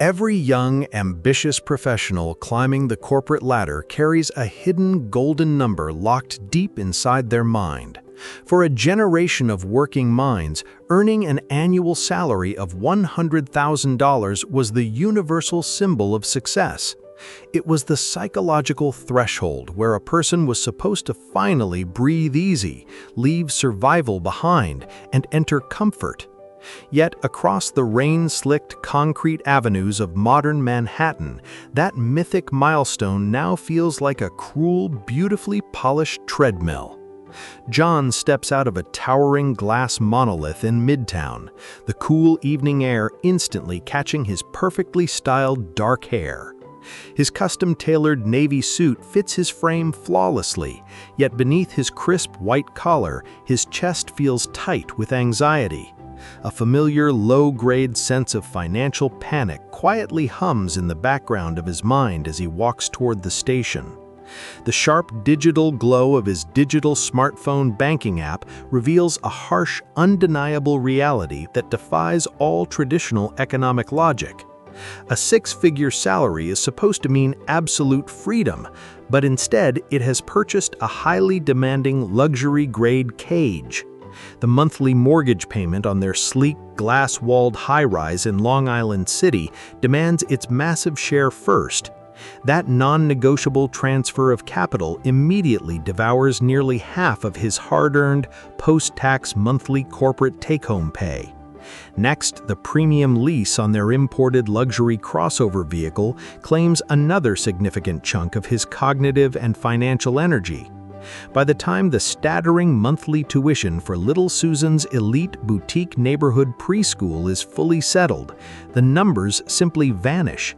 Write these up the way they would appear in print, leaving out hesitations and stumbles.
Every young, ambitious professional climbing the corporate ladder carries a hidden golden number locked deep inside their mind. For a generation of working minds, earning an annual salary of $100,000 was the universal symbol of success. It was the psychological threshold where a person was supposed to finally breathe easy, leave survival behind, and enter comfort. Yet across the rain-slicked concrete avenues of modern Manhattan, that mythic milestone now feels like a cruel, beautifully polished treadmill. John steps out of a towering glass monolith in Midtown, the cool evening air instantly catching his perfectly styled dark hair. His custom-tailored navy suit fits his frame flawlessly, yet beneath his crisp white collar, his chest feels tight with anxiety. A familiar, low-grade sense of financial panic quietly hums in the background of his mind as he walks toward the station. The sharp digital glow of his digital smartphone banking app reveals a harsh, undeniable reality that defies all traditional economic logic. A six-figure salary is supposed to mean absolute freedom, but instead it has purchased a highly demanding luxury-grade cage. The monthly mortgage payment on their sleek, glass-walled high-rise in Long Island City demands its massive share first. That non-negotiable transfer of capital immediately devours nearly half of his hard-earned, post-tax monthly corporate take-home pay. Next, the premium lease on their imported luxury crossover vehicle claims another significant chunk of his cognitive and financial energy. By the time the staggering monthly tuition for little Susan's elite boutique neighborhood preschool is fully settled, the numbers simply vanish.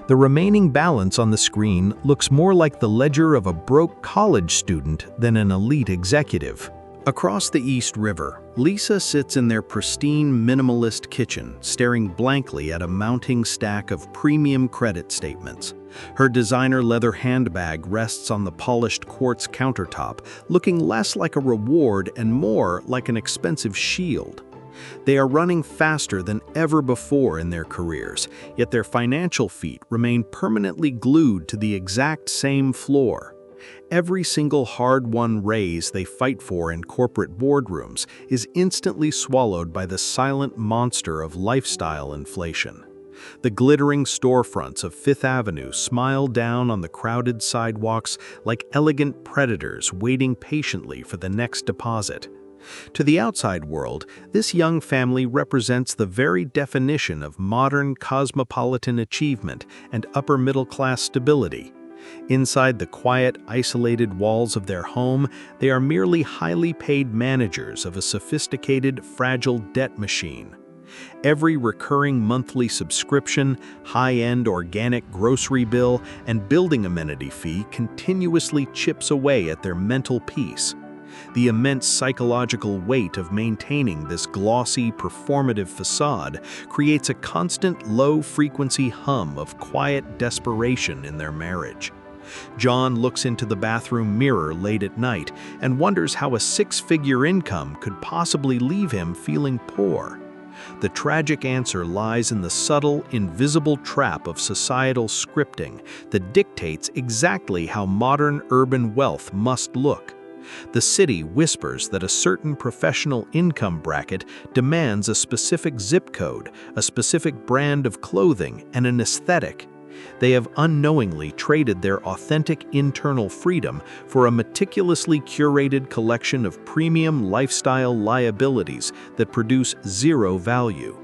The remaining balance on the screen looks more like the ledger of a broke college student than an elite executive. Across the East River, Lisa sits in their pristine minimalist kitchen, staring blankly at a mounting stack of premium credit statements. Her designer leather handbag rests on the polished quartz countertop, looking less like a reward and more like an expensive shield. They are running faster than ever before in their careers, yet their financial feet remain permanently glued to the exact same floor. Every single hard-won raise they fight for in corporate boardrooms is instantly swallowed by the silent monster of lifestyle inflation. The glittering storefronts of Fifth Avenue smile down on the crowded sidewalks like elegant predators waiting patiently for the next deposit. To the outside world, this young family represents the very definition of modern cosmopolitan achievement and upper-middle-class stability. Inside the quiet, isolated walls of their home, they are merely highly paid managers of a sophisticated, fragile debt machine. Every recurring monthly subscription, high-end organic grocery bill, and building amenity fee continuously chips away at their mental peace. The immense psychological weight of maintaining this glossy, performative facade creates a constant low-frequency hum of quiet desperation in their marriage. John looks into the bathroom mirror late at night and wonders how a six-figure income could possibly leave him feeling poor. The tragic answer lies in the subtle, invisible trap of societal scripting that dictates exactly how modern urban wealth must look. The city whispers that a certain professional income bracket demands a specific zip code, a specific brand of clothing, and an aesthetic. They have unknowingly traded their authentic internal freedom for a meticulously curated collection of premium lifestyle liabilities that produce zero value.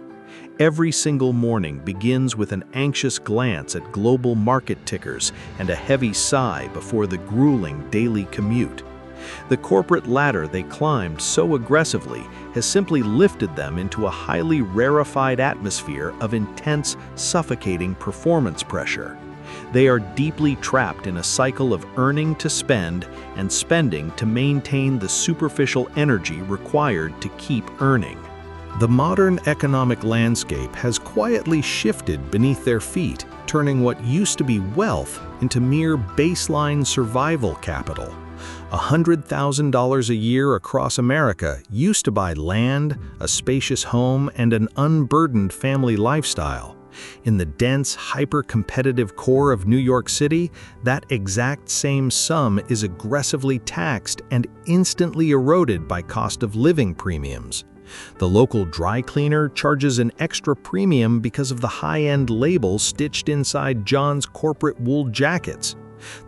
Every single morning begins with an anxious glance at global market tickers and a heavy sigh before the grueling daily commute. The corporate ladder they climbed so aggressively has simply lifted them into a highly rarefied atmosphere of intense, suffocating performance pressure. They are deeply trapped in a cycle of earning to spend and spending to maintain the superficial energy required to keep earning. The modern economic landscape has quietly shifted beneath their feet, turning what used to be wealth into mere baseline survival capital. $100,000 a year across America used to buy land, a spacious home, and an unburdened family lifestyle. In the dense, hyper-competitive core of New York City, that exact same sum is aggressively taxed and instantly eroded by cost of living premiums. The local dry cleaner charges an extra premium because of the high-end label stitched inside John's corporate wool jackets.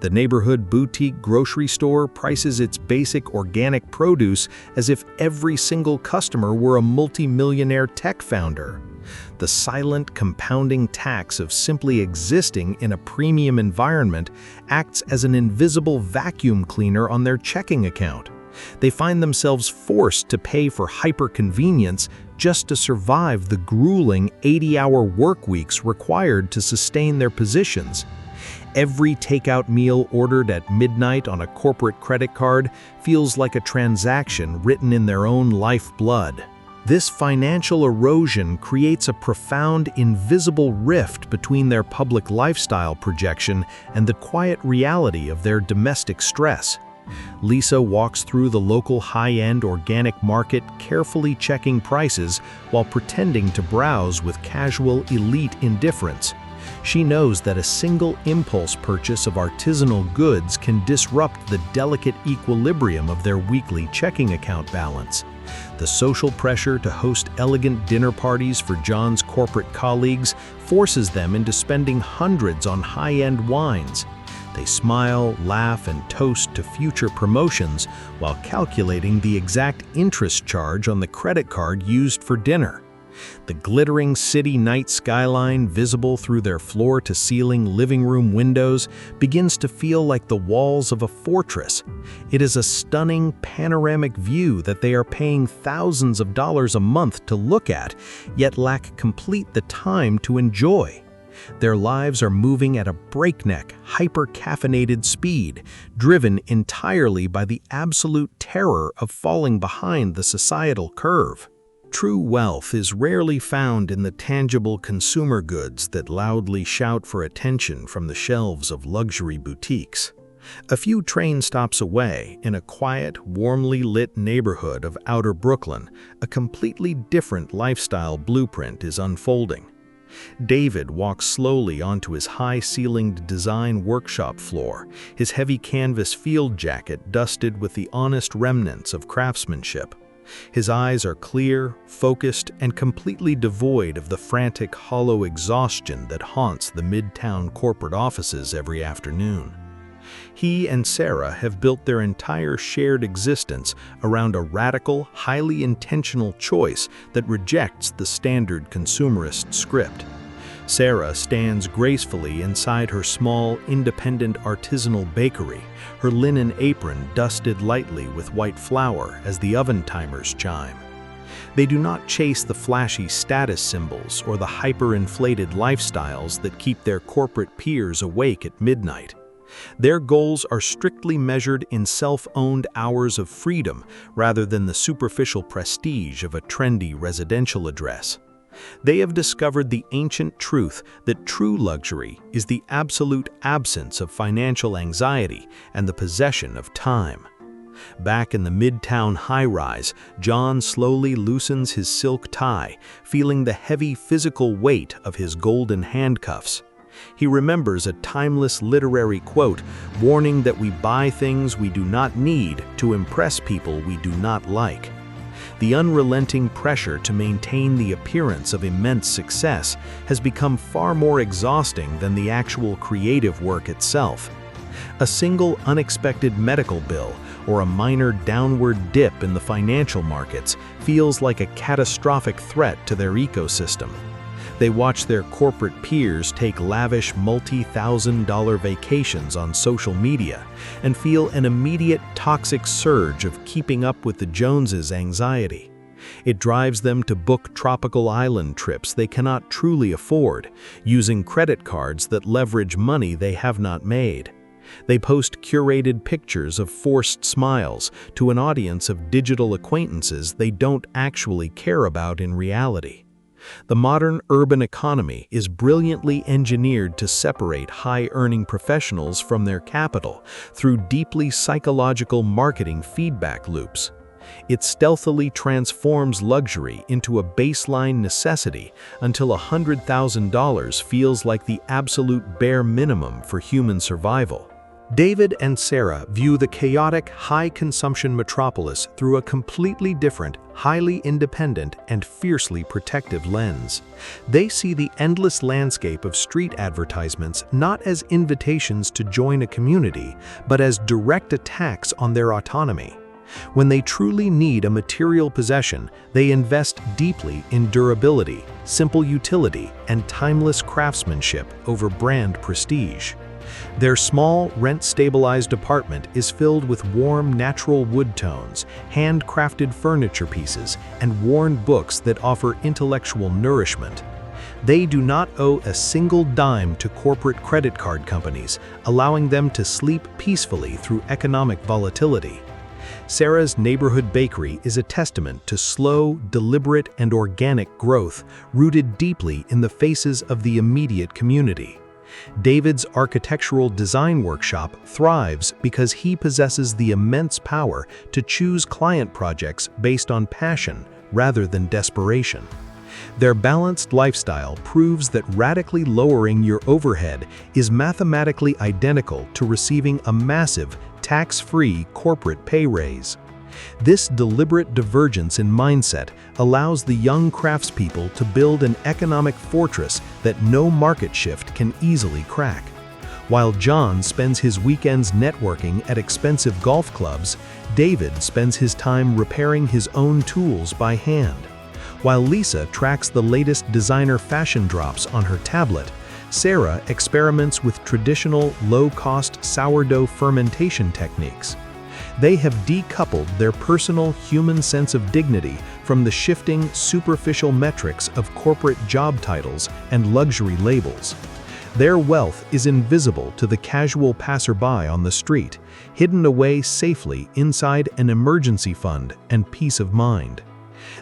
The neighborhood boutique grocery store prices its basic organic produce as if every single customer were a multi-millionaire tech founder. The silent, compounding tax of simply existing in a premium environment acts as an invisible vacuum cleaner on their checking account. They find themselves forced to pay for hyper-convenience just to survive the grueling 80-hour work weeks required to sustain their positions. Every takeout meal ordered at midnight on a corporate credit card feels like a transaction written in their own lifeblood. This financial erosion creates a profound, invisible rift between their public lifestyle projection and the quiet reality of their domestic stress. Lisa walks through the local high-end organic market, carefully checking prices while pretending to browse with casual, elite indifference. She knows that a single impulse purchase of artisanal goods can disrupt the delicate equilibrium of their weekly checking account balance. The social pressure to host elegant dinner parties for John's corporate colleagues forces them into spending hundreds on high-end wines. They smile, laugh, and toast to future promotions while calculating the exact interest charge on the credit card used for dinner. The glittering city night skyline visible through their floor-to-ceiling living room windows begins to feel like the walls of a fortress. It is a stunning panoramic view that they are paying thousands of dollars a month to look at, yet lack complete the time to enjoy. Their lives are moving at a breakneck, hyper-caffeinated speed, driven entirely by the absolute terror of falling behind the societal curve. True wealth is rarely found in the tangible consumer goods that loudly shout for attention from the shelves of luxury boutiques. A few train stops away, in a quiet, warmly lit neighborhood of outer Brooklyn, a completely different lifestyle blueprint is unfolding. David walks slowly onto his high-ceilinged design workshop floor, his heavy canvas field jacket dusted with the honest remnants of craftsmanship. His eyes are clear, focused, and completely devoid of the frantic, hollow exhaustion that haunts the midtown corporate offices every afternoon. He and Sarah have built their entire shared existence around a radical, highly intentional choice that rejects the standard consumerist script. Sarah stands gracefully inside her small, independent artisanal bakery, her linen apron dusted lightly with white flour as the oven timers chime. They do not chase the flashy status symbols or the hyper-inflated lifestyles that keep their corporate peers awake at midnight. Their goals are strictly measured in self-owned hours of freedom rather than the superficial prestige of a trendy residential address. They have discovered the ancient truth that true luxury is the absolute absence of financial anxiety and the possession of time. Back in the midtown high-rise, John slowly loosens his silk tie, feeling the heavy physical weight of his golden handcuffs. He remembers a timeless literary quote warning that we buy things we do not need to impress people we do not like. The unrelenting pressure to maintain the appearance of immense success has become far more exhausting than the actual creative work itself. A single unexpected medical bill or a minor downward dip in the financial markets feels like a catastrophic threat to their ecosystem. They watch their corporate peers take lavish multi-thousand-dollar vacations on social media and feel an immediate toxic surge of keeping up with the Joneses anxiety. It drives them to book tropical island trips they cannot truly afford, using credit cards that leverage money they have not made. They post curated pictures of forced smiles to an audience of digital acquaintances they don't actually care about in reality. The modern urban economy is brilliantly engineered to separate high-earning professionals from their capital through deeply psychological marketing feedback loops. It stealthily transforms luxury into a baseline necessity until $100,000 feels like the absolute bare minimum for human survival. David and Sarah view the chaotic, high-consumption metropolis through a completely different, highly independent, and fiercely protective lens. They see the endless landscape of street advertisements not as invitations to join a community, but as direct attacks on their autonomy. When they truly need a material possession, they invest deeply in durability, simple utility, and timeless craftsmanship over brand prestige. Their small, rent-stabilized apartment is filled with warm, natural wood tones, handcrafted furniture pieces, and worn books that offer intellectual nourishment. They do not owe a single dime to corporate credit card companies, allowing them to sleep peacefully through economic volatility. Sarah's neighborhood bakery is a testament to slow, deliberate, and organic growth rooted deeply in the faces of the immediate community. David's architectural design workshop thrives because he possesses the immense power to choose client projects based on passion rather than desperation. Their balanced lifestyle proves that radically lowering your overhead is mathematically identical to receiving a massive, tax-free corporate pay raise. This deliberate divergence in mindset allows the young craftspeople to build an economic fortress that no market shift can easily crack. While John spends his weekends networking at expensive golf clubs, David spends his time repairing his own tools by hand. While Lisa tracks the latest designer fashion drops on her tablet, Sarah experiments with traditional, low-cost sourdough fermentation techniques. They have decoupled their personal human sense of dignity from the shifting, superficial metrics of corporate job titles and luxury labels. Their wealth is invisible to the casual passerby on the street, hidden away safely inside an emergency fund and peace of mind.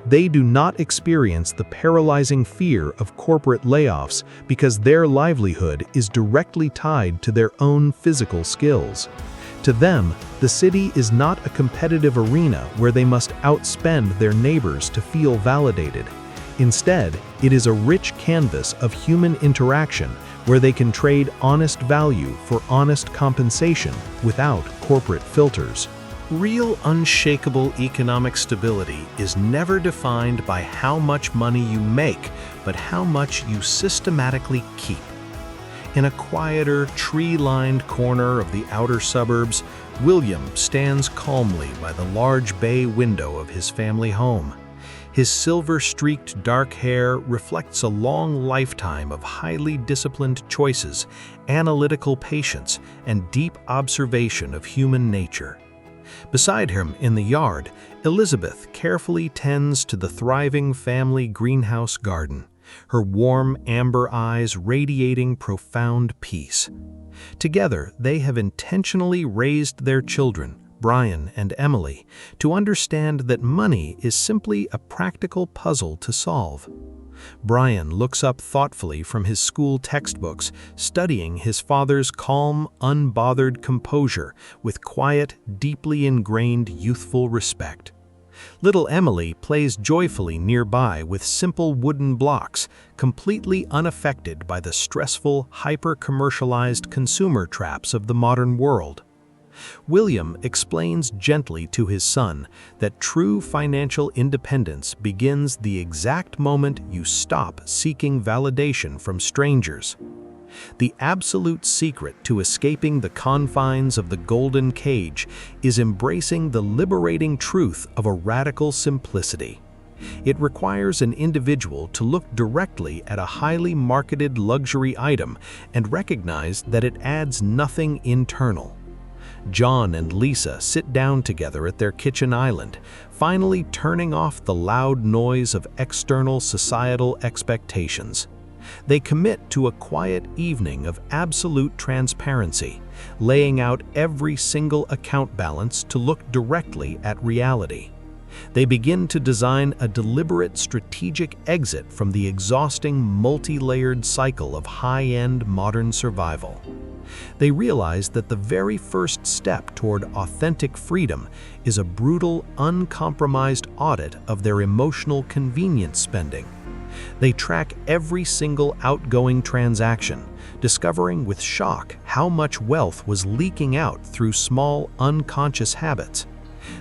They do not experience the paralyzing fear of corporate layoffs because their livelihood is directly tied to their own physical skills. To them, the city is not a competitive arena where they must outspend their neighbors to feel validated. Instead, it is a rich canvas of human interaction where they can trade honest value for honest compensation without corporate filters. Real, unshakable economic stability is never defined by how much money you make, but how much you systematically keep. In a quieter, tree-lined corner of the outer suburbs, William stands calmly by the large bay window of his family home. His silver-streaked dark hair reflects a long lifetime of highly disciplined choices, analytical patience, and deep observation of human nature. Beside him in the yard, Elizabeth carefully tends to the thriving family greenhouse garden, her warm amber eyes radiating profound peace. Together, they have intentionally raised their children, Brian and Emily, to understand that money is simply a practical puzzle to solve. Brian looks up thoughtfully from his school textbooks, studying his father's calm, unbothered composure with quiet, deeply ingrained youthful respect. Little Emily plays joyfully nearby with simple wooden blocks, completely unaffected by the stressful, hyper-commercialized consumer traps of the modern world. William explains gently to his son that true financial independence begins the exact moment you stop seeking validation from strangers. The absolute secret to escaping the confines of the golden cage is embracing the liberating truth of a radical simplicity. It requires an individual to look directly at a highly marketed luxury item and recognize that it adds nothing internal. John and Lisa sit down together at their kitchen island, finally turning off the loud noise of external societal expectations. They commit to a quiet evening of absolute transparency, laying out every single account balance to look directly at reality. They begin to design a deliberate strategic exit from the exhausting multi-layered cycle of high-end modern survival. They realize that the very first step toward authentic freedom is a brutal, uncompromised audit of their emotional convenience spending. They track every single outgoing transaction, discovering with shock how much wealth was leaking out through small, unconscious habits.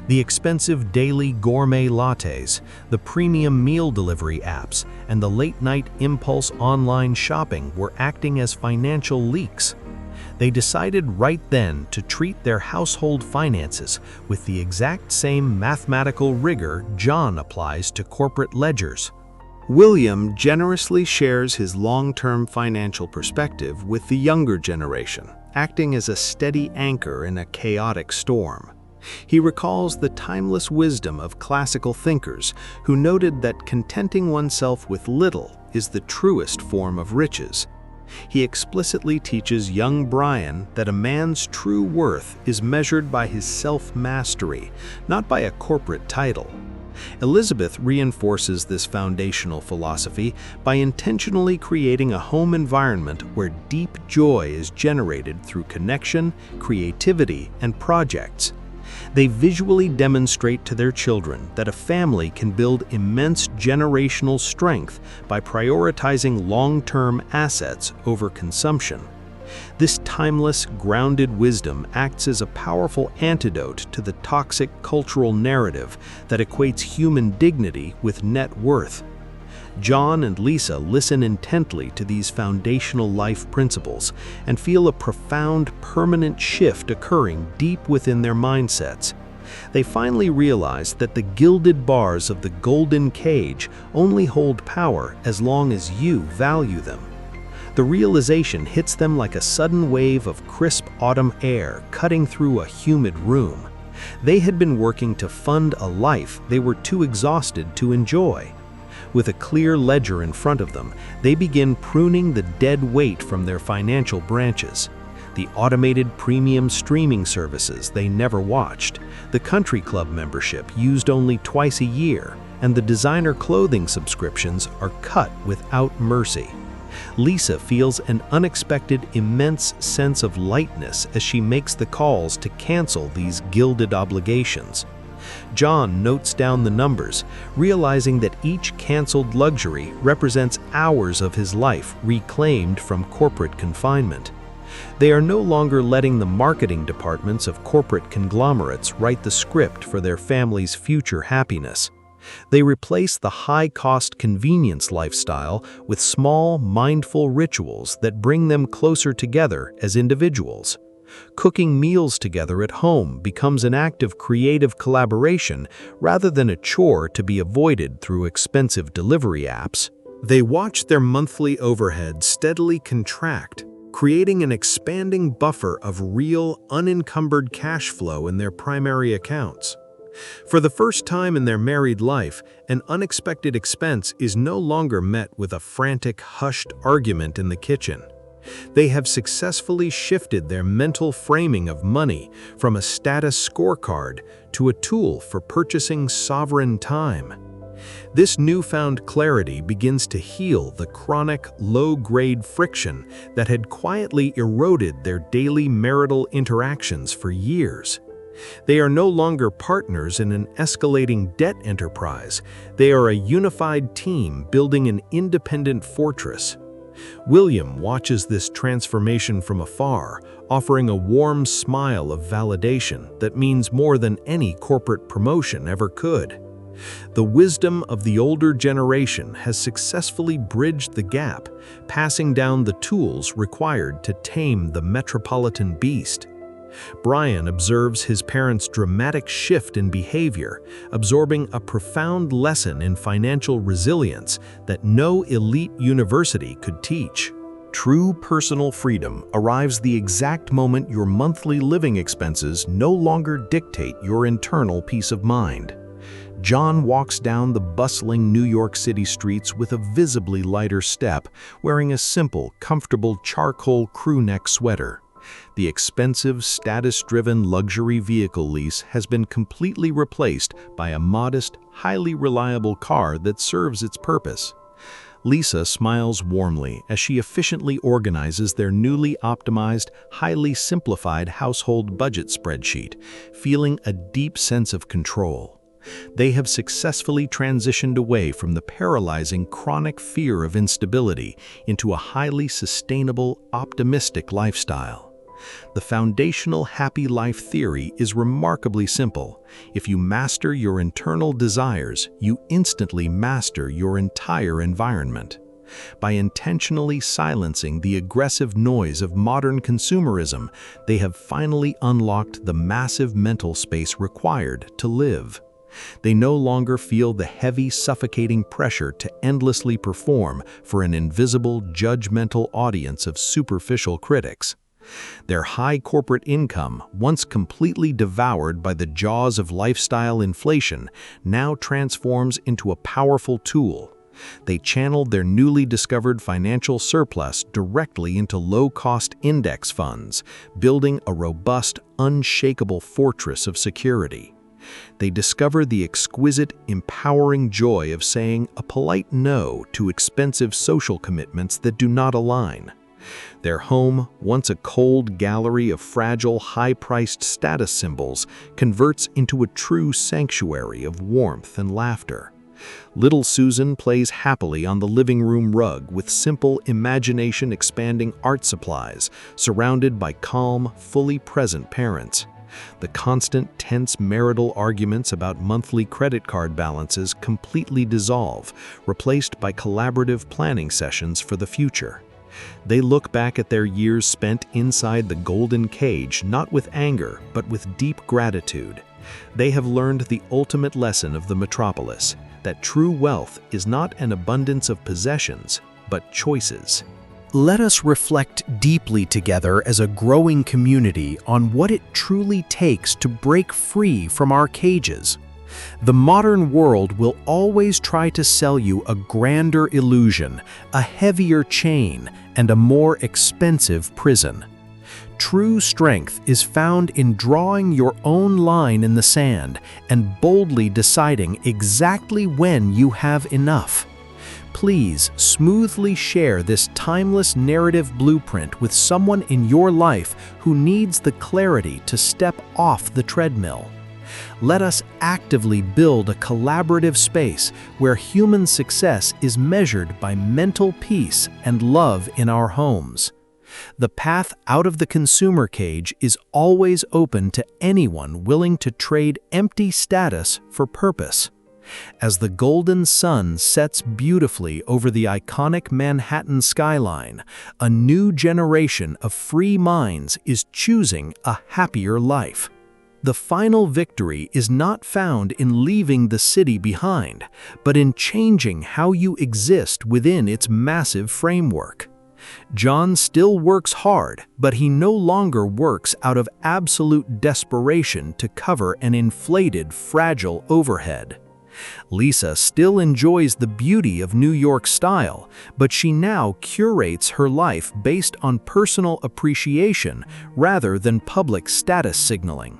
The expensive daily gourmet lattes, the premium meal delivery apps, and the late-night impulse online shopping were acting as financial leaks. They decided right then to treat their household finances with the exact same mathematical rigor John applies to corporate ledgers. William generously shares his long-term financial perspective with the younger generation, acting as a steady anchor in a chaotic storm. He recalls the timeless wisdom of classical thinkers who noted that contenting oneself with little is the truest form of riches. He explicitly teaches young Brian that a man's true worth is measured by his self-mastery, not by a corporate title. Elizabeth reinforces this foundational philosophy by intentionally creating a home environment where deep joy is generated through connection, creativity, and projects. They visually demonstrate to their children that a family can build immense generational strength by prioritizing long-term assets over consumption. This timeless, grounded wisdom acts as a powerful antidote to the toxic cultural narrative that equates human dignity with net worth. John and Lisa listen intently to these foundational life principles and feel a profound, permanent shift occurring deep within their mindsets. They finally realize that the gilded bars of the golden cage only hold power as long as you value them. The realization hits them like a sudden wave of crisp autumn air cutting through a humid room. They had been working to fund a life they were too exhausted to enjoy. With a clear ledger in front of them, they begin pruning the dead weight from their financial branches. The automated premium streaming services they never watched, the country club membership used only twice a year, and the designer clothing subscriptions are cut without mercy. Lisa feels an unexpected, immense sense of lightness as she makes the calls to cancel these gilded obligations. John notes down the numbers, realizing that each canceled luxury represents hours of his life reclaimed from corporate confinement. They are no longer letting the marketing departments of corporate conglomerates write the script for their family's future happiness. They replace the high-cost convenience lifestyle with small, mindful rituals that bring them closer together as individuals. Cooking meals together at home becomes an act of creative collaboration rather than a chore to be avoided through expensive delivery apps. They watch their monthly overhead steadily contract, creating an expanding buffer of real, unencumbered cash flow in their primary accounts. For the first time in their married life, an unexpected expense is no longer met with a frantic, hushed argument in the kitchen. They have successfully shifted their mental framing of money from a status scorecard to a tool for purchasing sovereign time. This newfound clarity begins to heal the chronic, low-grade friction that had quietly eroded their daily marital interactions for years. They are no longer partners in an escalating debt enterprise. They are a unified team building an independent fortress. William watches this transformation from afar, offering a warm smile of validation that means more than any corporate promotion ever could. The wisdom of the older generation has successfully bridged the gap, passing down the tools required to tame the metropolitan beast. Brian observes his parents' dramatic shift in behavior, absorbing a profound lesson in financial resilience that no elite university could teach. True personal freedom arrives the exact moment your monthly living expenses no longer dictate your internal peace of mind. John walks down the bustling New York City streets with a visibly lighter step, wearing a simple, comfortable charcoal crew-neck sweater. The expensive, status-driven luxury vehicle lease has been completely replaced by a modest, highly reliable car that serves its purpose. Lisa smiles warmly as she efficiently organizes their newly optimized, highly simplified household budget spreadsheet, feeling a deep sense of control. They have successfully transitioned away from the paralyzing chronic fear of instability into a highly sustainable, optimistic lifestyle. The foundational happy life theory is remarkably simple. If you master your internal desires, you instantly master your entire environment. By intentionally silencing the aggressive noise of modern consumerism, they have finally unlocked the massive mental space required to live. They no longer feel the heavy, suffocating pressure to endlessly perform for an invisible, judgmental audience of superficial critics. Their high corporate income, once completely devoured by the jaws of lifestyle inflation, now transforms into a powerful tool. They channeled their newly discovered financial surplus directly into low-cost index funds, building a robust, unshakable fortress of security. They discover the exquisite, empowering joy of saying a polite no to expensive social commitments that do not align. Their home, once a cold gallery of fragile, high-priced status symbols, converts into a true sanctuary of warmth and laughter. Little Susan plays happily on the living room rug with simple, imagination-expanding art supplies, surrounded by calm, fully present parents. The constant, tense marital arguments about monthly credit card balances completely dissolve, replaced by collaborative planning sessions for the future. They look back at their years spent inside the golden cage not with anger, but with deep gratitude. They have learned the ultimate lesson of the metropolis, that true wealth is not an abundance of possessions, but choices. Let us reflect deeply together as a growing community on what it truly takes to break free from our cages. The modern world will always try to sell you a grander illusion, a heavier chain, and a more expensive prison. True strength is found in drawing your own line in the sand and boldly deciding exactly when you have enough. Please smoothly share this timeless narrative blueprint with someone in your life who needs the clarity to step off the treadmill. Let us actively build a collaborative space where human success is measured by mental peace and love in our homes. The path out of the consumer cage is always open to anyone willing to trade empty status for purpose. As the golden sun sets beautifully over the iconic Manhattan skyline, a new generation of free minds is choosing a happier life. The final victory is not found in leaving the city behind, but in changing how you exist within its massive framework. John still works hard, but he no longer works out of absolute desperation to cover an inflated, fragile overhead. Lisa still enjoys the beauty of New York style, but she now curates her life based on personal appreciation rather than public status signaling.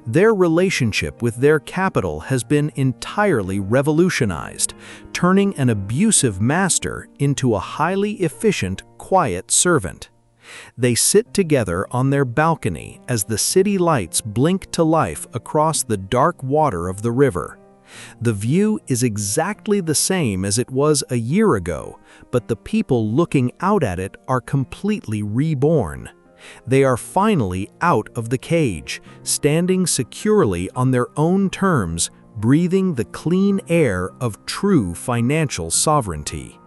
Their relationship with their capital has been entirely revolutionized, turning an abusive master into a highly efficient, quiet servant. They sit together on their balcony as the city lights blink to life across the dark water of the river. The view is exactly the same as it was a year ago, but the people looking out at it are completely reborn. They are finally out of the cage, standing securely on their own terms, breathing the clean air of true financial sovereignty.